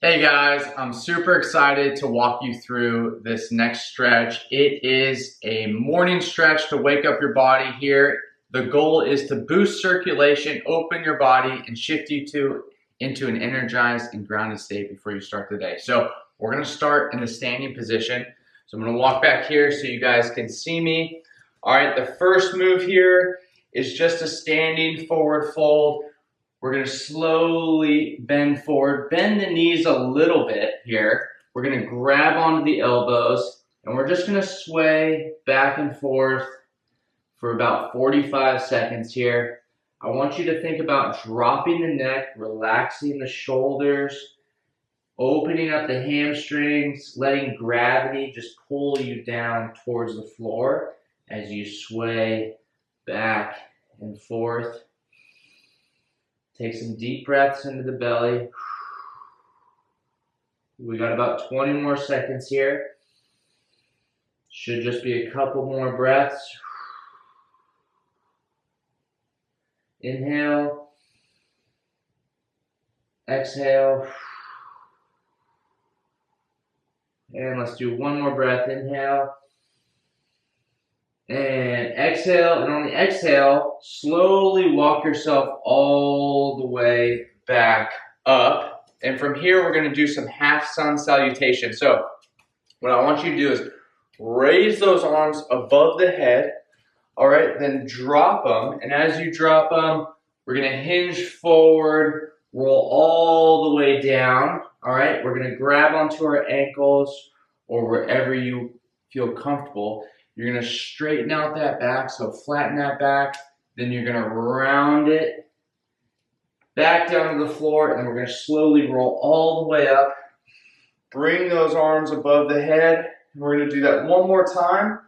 Hey guys, I'm super excited to walk you through this next stretch. It is a morning stretch to wake up your body here. The goal is to boost circulation, open your body, and shift you into an energized and grounded state before you start the day. So we're gonna start in the standing position. So I'm gonna walk back here so you guys can see me. All right, the first move here is just a standing forward fold. We're gonna slowly bend forward, bend the knees a little bit here. We're gonna grab onto the elbows and we're just gonna sway back and forth for about 45 seconds here. I want you to think about dropping the neck, relaxing the shoulders, opening up the hamstrings, letting gravity just pull you down towards the floor as you sway back and forth. Take some deep breaths into the belly. We got about 20 more seconds here. Should just be a couple more breaths. Inhale. Exhale. And let's do one more breath. Inhale. And exhale, and on the exhale, slowly walk yourself all the way back up. And from here, we're gonna do some half sun salutation. So what I want you to do is raise those arms above the head, all right? Then drop them, and as you drop them, we're gonna hinge forward, roll all the way down, all right? We're gonna grab onto our ankles or wherever you feel comfortable. You're gonna straighten out that back, so flatten that back. Then you're gonna round it back down to the floor, and then we're gonna slowly roll all the way up. Bring those arms above the head. We're gonna do that one more time.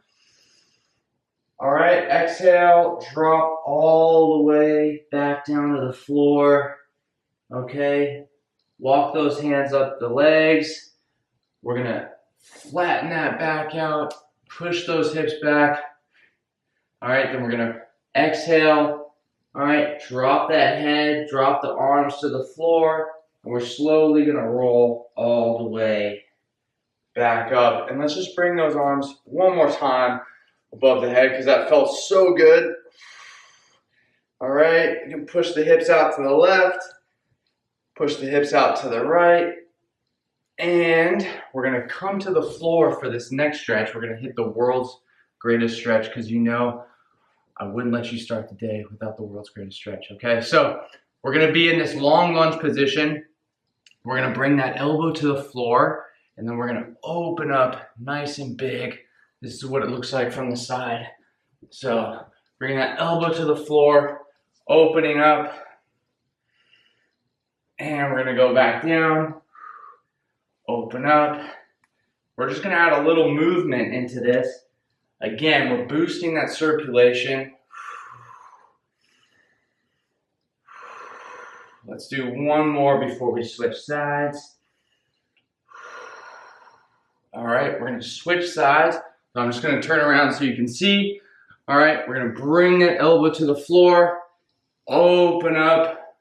All right, exhale, drop all the way back down to the floor. Okay, walk those hands up the legs. We're gonna flatten that back out. Push those hips back. All right, then we're gonna exhale. All right, drop that head, drop the arms to the floor, and we're slowly gonna roll all the way back up. And let's just bring those arms one more time above the head because that felt so good. All right, you can push the hips out to the left, push the hips out to the right. And we're gonna come to the floor for this next stretch. We're gonna hit the world's greatest stretch because you know I wouldn't let you start the day without the world's greatest stretch, okay? So we're gonna be in this long lunge position. We're gonna bring that elbow to the floor and then we're gonna open up nice and big. This is what it looks like from the side. So bring that elbow to the floor, opening up, and we're gonna go back down. Open up. We're just gonna add a little movement into this. Again, we're boosting that circulation. Let's do one more before we switch sides. All right, we're gonna switch sides. So I'm just gonna turn around so you can see. All right, we're gonna bring that elbow to the floor, open up.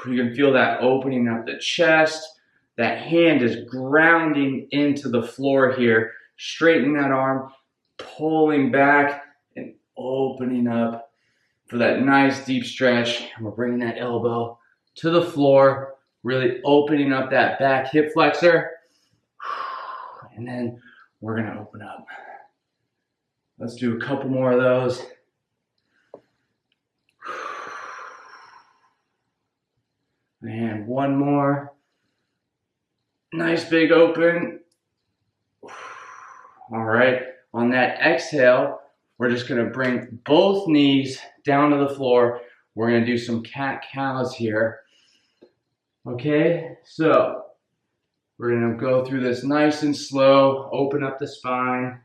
You can feel that opening up the chest. That hand is grounding into the floor here. Straighten that arm, pulling back and opening up for that nice deep stretch. And we're bringing that elbow to the floor, really opening up that back hip flexor. And then we're gonna open up. Let's do a couple more of those. And one more. Nice big open. All right, on that exhale, we're just gonna bring both knees down to the floor. We're gonna do some cat-cows here. Okay, so we're gonna go through this nice and slow, open up the spine.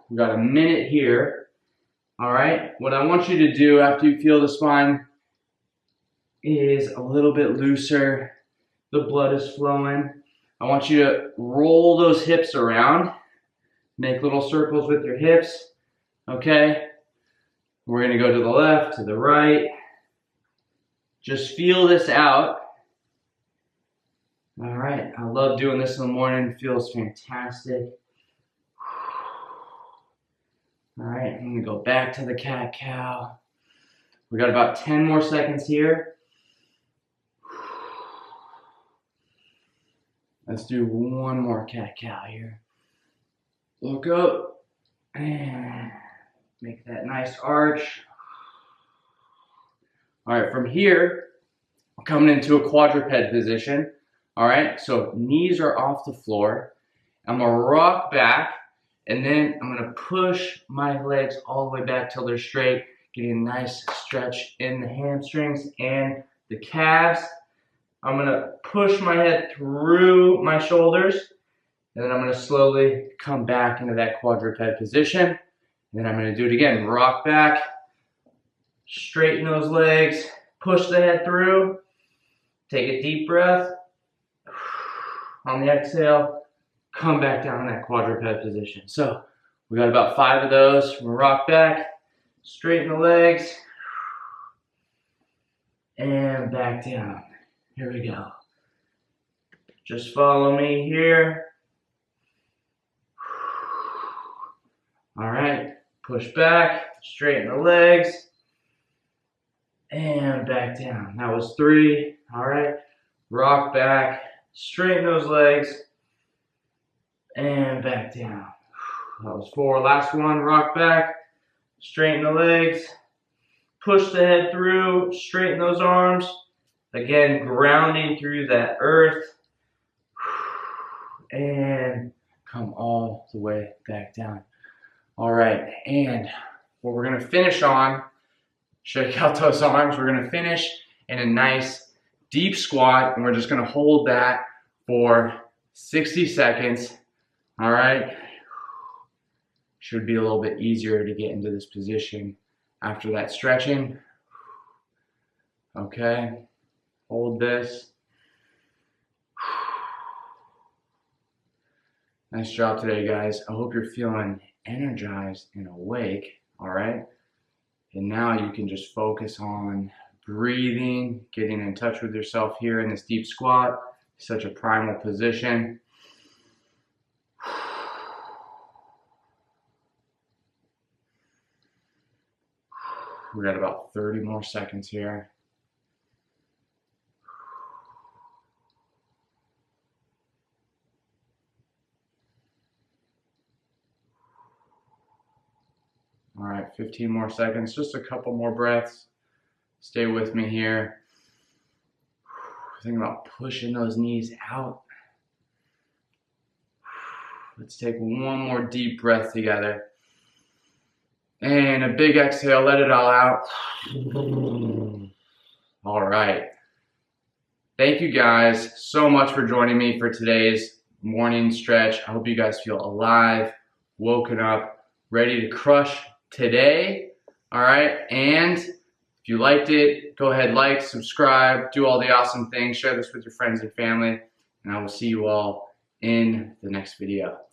We got a minute here. All right, what I want you to do after you feel the spine is a little bit looser. The blood is flowing. I want you to roll those hips around. Make little circles with your hips. Okay? We're gonna go to the left, to the right. Just feel this out. All right, I love doing this in the morning. It feels fantastic. All right, I'm gonna go back to the cat-cow. We got about 10 more seconds here. Let's do one more cat-cow here. Look up and make that nice arch. All right, from here, we're coming into a quadruped position. All right, so knees are off the floor. I'm gonna rock back, and then I'm gonna push my legs all the way back till they're straight, getting a nice stretch in the hamstrings and the calves. I'm gonna push my head through my shoulders, and then I'm gonna slowly come back into that quadruped position. And then I'm gonna do it again, rock back, straighten those legs, push the head through, take a deep breath. On the exhale, come back down in that quadruped position. So we got about 5 of those. We'll rock back, straighten the legs, and back down. Here we go. Just follow me here. All right, push back, straighten the legs, and back down. That was 3. All right, rock back, straighten those legs, and back down. That was 4. Last one, rock back, straighten the legs, push the head through, straighten those arms. Again, grounding through that earth. And come all the way back down. All right, and what we're gonna finish on, shake out those arms. We're gonna finish in a nice deep squat, and we're just gonna hold that for 60 seconds. All right, should be a little bit easier to get into this position after that stretching. Okay, hold this. Nice job today, guys. I hope you're feeling energized and awake, all right? And now you can just focus on breathing, getting in touch with yourself here in this deep squat. Such a primal position. We got about 30 more seconds here. All right, 15 more seconds, just a couple more breaths. Stay with me here. Think about pushing those knees out. Let's take one more deep breath together. And a big exhale, let it all out. All right. Thank you guys so much for joining me for today's morning stretch. I hope you guys feel alive, woken up, ready to crush today. All right, and if you liked it, go ahead, like, subscribe, do all the awesome things, share this with your friends and family, and I will see you all in the next video.